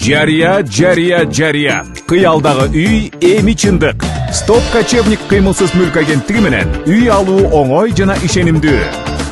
Жария. Кыялдагы үй эми чындык. Стоп кочевник кыймылсыз мүлк агенттиги менен үй алуу оңой жана ишенимдүү.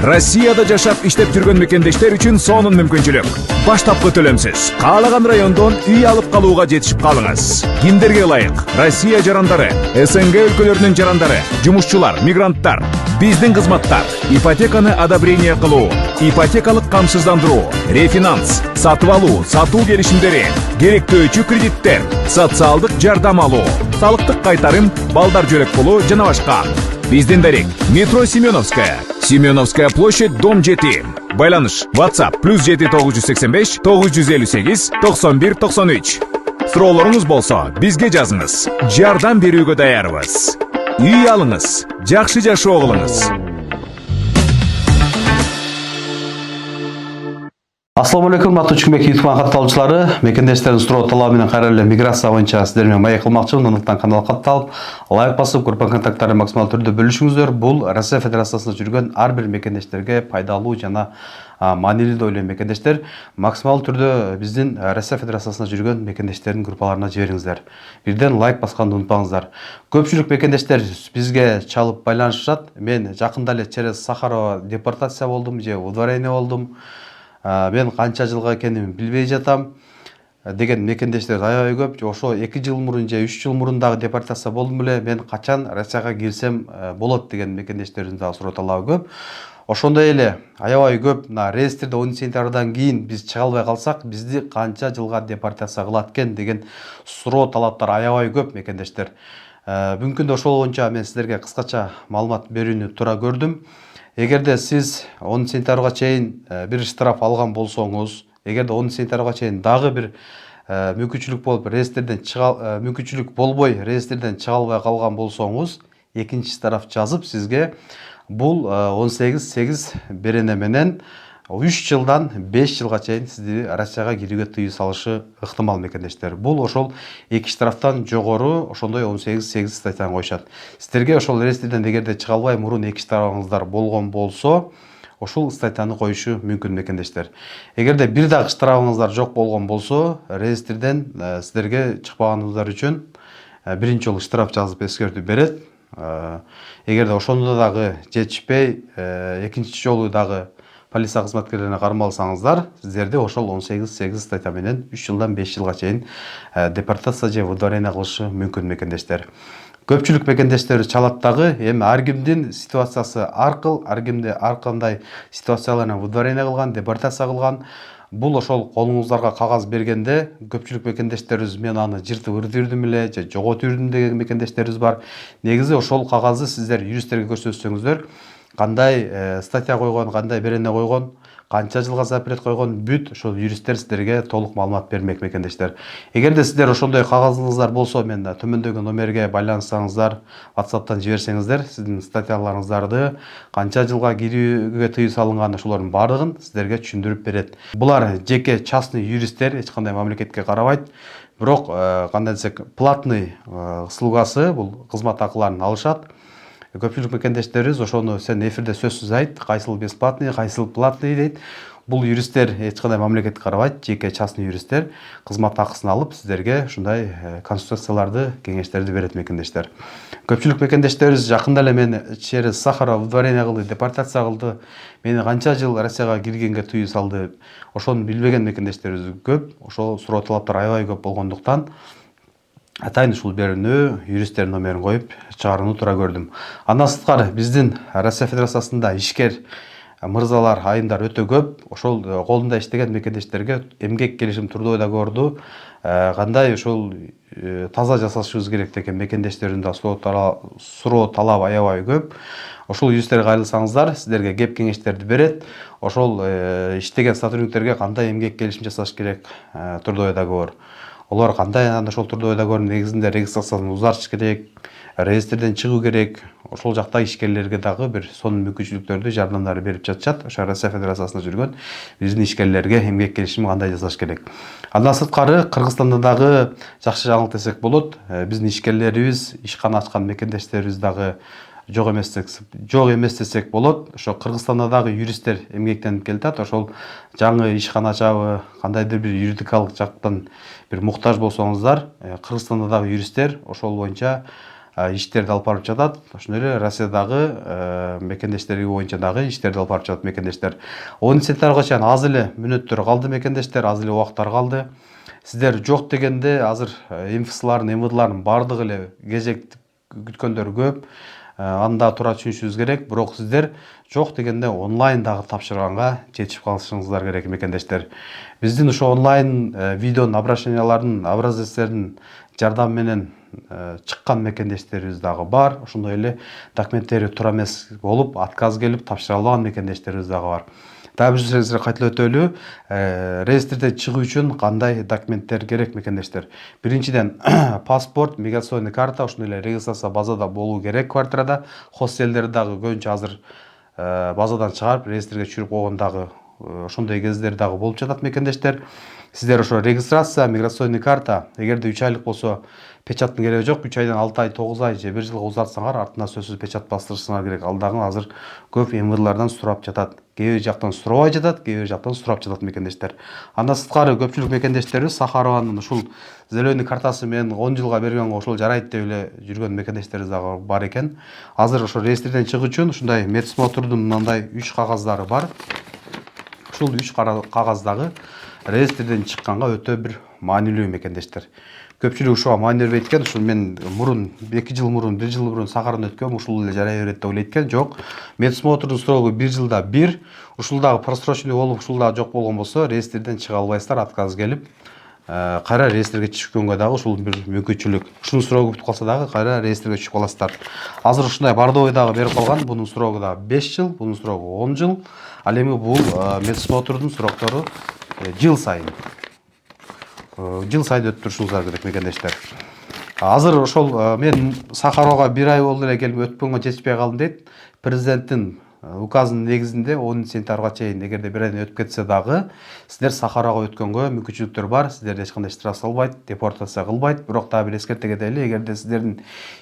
Россияда жашап иштеп жүргөн мекендештер үчүн сонун мүмкүнчүлүк. Баштапкы төлөмсүз каалаган райондон үй алып калууга жетишип калыңыз. Кимдерге ылайык? Россия жарандары, СНГ өлкөлөрүнүн жарандары, жумушчулар, мигранттар. Биздин кызматтар: ипотеканы одобрение кылуу, ипотекалык камсыздандыруу, рефинанс, сатып алуу, сатуу келишимдери, керектөөчү кредиттер, социалдык жардам алуу, салыктык кайтарым, балдар жөлөк болуу жана башка. Биздин дарек: метро Семеновская, Семеновская площадь, дом 7. Байланыш: WhatsApp +7 985 958 91 93. Суроолоруңуз болсо бизге жазыңыз. Жардам берүүгө даярбыз. Үй алыңыз, жакшы жашоо кылыңыз. Ассаламу алейкум, Матучкмек YouTube катталуучулары, мекендештердин суроо талабы менен кайра миграция боюнча сиздер менен маек кылмакчымын. Андыктан канал катталып, лайк басып, группа контакттарын максимал түрдө бөлүшүңүздөр. Бул Россия Федерациясында жүргөн ар бир мекендештерге пайдалуу жана маанилүү деп ойлойм. Мекендештер максимал түрдө биздин Россия Федерациясында жүргөн мекендештердин группаларына жибериңиздер. Бирден лайк басканды унутпаңыздар. Көпчүлүк мекендештер бизге чалып байланышат. Мен жакында эле через Сахарова депортация болдум же удворение болдум. Мен канча жылга экенин билбей жатам деген мекендештер аябай көп. Ошо 2 жыл мурун же 3 жыл мурун дагы депортация болдум эле. Мен качан Россияга кирсем болот деген мекендештердин дагы суроо талабы көп. Ошондой эле аябай көп реестрде 10 сентябрдан кийин биз чыга албай калсак, бизди канча жылга депортация кылат экен деген суроо талаптар аябай көп мекендештер. Бүгүнкү күндө ошол боюнча мен сиздерге кыскача маалымат берүүнү туура көрдүм. Эгерде сиз 10 сентябрга чейин бир штраф алган болсоңуз, эгерде 10 сентябрга чейин дагы бир мүмкүнчүлүк болуп мүмкүнчүлүк болбой реестрден чыга албай калган болсоңуз, экинчи штраф жазып сизге бул 18 берене менен 3 жылдан 5 жылга чейин сизди Россияга кирүүгө тыюу салышы ыктымал мекендештер. Бул ошол 2 штрафтан жогору ошондой 18 статьяны коюшат. Сиздерге ошол реестрден эгерде чыга албай мурун 2 штрафыңыздар болгон болсо, ошол статьяны коюшу мүмкүн мекендештер. Эгерде бир дагы штрафыңыздар жок болгон болсо, реестрден сиздерге чыкпаганыңыздар үчүн биринчи жолу штраф жазып эскертүү берет. Эгерде ошондо дагы жетишпей, экинчи жолу дагы полиция кызматкерлерине кармалсаңыздар, сиздерди ошол 18 статья менен 3 жылдан 5 жылга чейин депортация же выдворение кылышы мүмкүн мекендештер. Көпчүлүк мекендештер чалат дагы, эми ар кимдин ситуациясы ар кимде ар кандай ситуацияларына выдворение кылган, депортация кылган. Бул ошол колуңуздарга кагаз бергенде көпчүлүк мекендештерибиз мен аны жыртып ырдырдым эле же жоготуп жүрдүм деген мекендештерибиз бар. Негизи ошол кагазды сиздер юристтерге көрсөтсөңүздөр, кандай статья койгон, кандай берене койгон, канча жылга запрет койгон, бүт ошол юристтер сиздерге толук маалымат бермек мекендештер. Эгерде сиздер ошондой кагазыңыздар болсо, мен төмөндөгү номерге байланышсаңыздар, WhatsApp'тан жиберсеңиздер, сиздин статьяларыңыздарды, канча жылга кирүүгө тыюу салынган, ошолордун баардыгын сиздерге түшүндүрүп берет. Булар жеке частный юристтер, эч кандай мамлекетке карабайт. Бирок кандай десек, платный услугасы, бул кызмат акыларын алышат. Көпчүлүк мекендештерибиз ошону сен эфирде сөзсүз айт, кайсыл бесплатный, кайсыл платный дейт. Бул юристтер эч кандай мамлекетке карабайт, жеке частный юристтер кызмат акысын алып сиздерге ушундай консультацияларды, кеңештерди берет мекендештер. Көпчүлүк мекендештерибиз жакында эле мен через Сахарова выдворение кылды, депортация кылды, мени канча жыл Россияга киргенге тыюу салды, ошону билбеген мекендештерибиз көп. Ошол суроо талаптар аябай көп болгондуктан атайын ушул берүүнү юристтер номерин коюп чыгарууну туура көрдүм. Андан сырткары биздин Россия Федерациясында ишкер мырзалар, айымдар өтө көп. Ошол колунда иштеген мекендештерге эмгек келишим трудовой договорду кандай ошол таза жасашыбыз керек деген мекендештердин да суроо талабы аябай көп. Ошол юристтерге кайрылсаңыздар, сиздерге кеп кеңештерди берет. Ошол иштеген сотрудниктерге кандай эмгек келишим жасаш керек, трудовой договор. Олар кандай ошол трудовой договордун негизинде регистрациясын узартыш керек, реестрден чыгуу керек. Ошол жакта ишкерлерге дагы бир сонун мүмкүнчүлүктөрдү, жардамдарды берип жатышат. Ошо Россия Федерациясында жүргөн биздин ишкерлерге эмгек келишим кандай жасаш керек. Андан сырткары Кыргызстанда дагы жакшы жаңылык десек болот. Биздин ишкерлерибиз, ишкана ачкан мекендештерибиз дагы жок эмес десек болот. Ошо Кыргызстанда дагы юристтер эмгектенип келатат. Ошол жаңы ишкана ачабы, кандайдыр бир юридикалык жактан бир муктаж болсоңуздар, Кыргызстанда дагы юристтер ошол боюнча иштерди алып барып жатат. Ошондой эле Россиядагы мекендештери боюнча дагы иштерди алып барып жатат мекендештер. 10 сентябрга чейин аз эле мүнөттөр калды мекендештер, аз эле убактар калды. Сиздер жок дегенде азыр МФСлардын, МВДлардын бардыгы эле кезек күткөндөр көп. Анда тура түшүнүшүңүз керек. Бирок сиздер жок дегенде онлайн дагы тапшырганга жетишип калышыңыздар керек мекендештер. Биздин ошо онлайн видеонун обращениялардын, образецтердин жардамы менен чыккан мекендештерибиз дагы бар. Ошондой эле документтери туура эмес болуп, отказ келип тапшыра албаган мекендештерибиз дагы бар. Дагы бир сөзү кайталап өтөлү. Реестрден чыгуу үчүн кандай документтер керек мекендештер? Биринчиден паспорт, миграционный карта, ошондой эле регистрация базада болуу керек квартирада. Хостелдер дагы көбүнчө азыр базадан чыгарып, реестрге түшүрүп койгон дагы ошондой кездер дагы болуп жатат мекендештер. Сиздер ошо регистрация, миграционный карта, эгерде 3 айлык болсо печаттын кереги жок. 3 айдан 6 ай, 9 ай же 1 жылга узартсаңар, артына сөзсүз печат бастырышыңар керек. Ал дагы азыр көп МВДлардан сурап жатат. Кээ бир жактан сурабай жатат, кээ бир жактан сурап жатат мекендештер. Андан сырткары көпчүлүк мекендештерибиз Сахарованын ушул зеленый картасы менен 10 жылга берген ошол жарайт деп эле жүргөн мекендештерибиз дагы бар экен. Азыр ошо реестрден чыгуу үчүн ушундай медсмотрдун мындай 3 кагаздары бар. Ушул 3 кагаз дагы реестрден чыкканга өтө бир маанилүү мекендештер. Көпчүлүк ушуга маани бербейт экен. Ушул мен мурун 2 жыл мурун, 1 жыл мурун Сахардан өткөм, ушул эле жарай берет деп ойлойт экен. Жок. Медсмотрдун срогу 1 жылда 1. Ушул дагы просроченный болуп, ушул дагы жок болгон болсо, реестрден чыга албайсыздар, отказ келип, кайра реестрге түшкөнгө дагы ушул бир мүмкүнчүлүк. Ушунун срогу бүтүп калса дагы кайра реестрге түшүп каласыздар. Азыр ушундай бардовый дагы берип калган. Бунун срогу да 5 жыл, бунун срогу 10 жыл. Ал эми бул медсмотрдун сроктору жыл сайын өтүп турушуңуздар керек мекендештер. Азыр ошол мен Сахарова 1 ай болду эле келип өтпөнгө жетишпей калдым дейт. Президенттин указынын негизинде 10 сентябрга чейин эгерде 1 айдан өтүп кетсе дагы сиздер Сахарага өткөнгө мүмкүнчүлүктөр бар. Сиздерди эч кандай штраф салбайт, депортация кылбайт. Бирок дагы бир эскерте кетели, эгерде сиздердин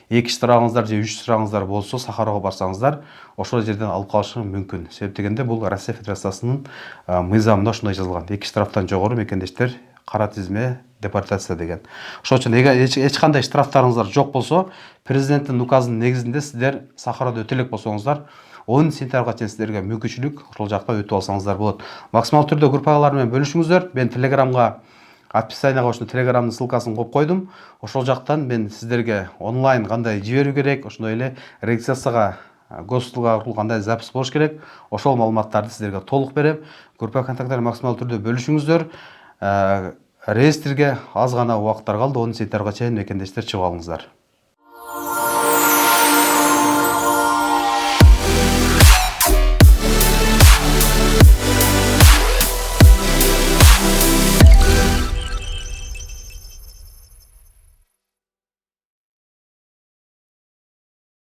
2 штрафыңыздар же 3 штрафыңыздар болсо, Сахарага барсаңыздар, ошол жерден алып калышы мүмкүн. Себеп дегенде бул Россия Федерациясынын мыйзамында ошондой жазылган. 2 штрафтан жогору мекендештер кара тизме депортация деген. Ошол үчүн эч кандай штрафтарыңыздар жок болсо, президенттин указынын негизинде сиздер Сахарада өтө элек болсоңуздар, 10 сентябрга чейин сиздерге мүмкүнчүлүк ошол жакта өтүп алсаңыздар болот. Максимал түрдө группалар менен бөлүшүңүздөр. Мен Телеграмга описанияга ошо Телеграмдын ссылкасын коюп койдум. Ошол жактан мен сиздерге онлайн кандай жиберүү керек, ошондой эле регистрацияга госуслуга кандай запись болуш керек, ошол маалыматтарды сиздерге толук берем. Группа контакттарын максимал түрдө бөлүшүңүздөр. Реестрге аз гана убакыттар калды. 10 сентябрга чейин мекендештер чыгып алыңыздар.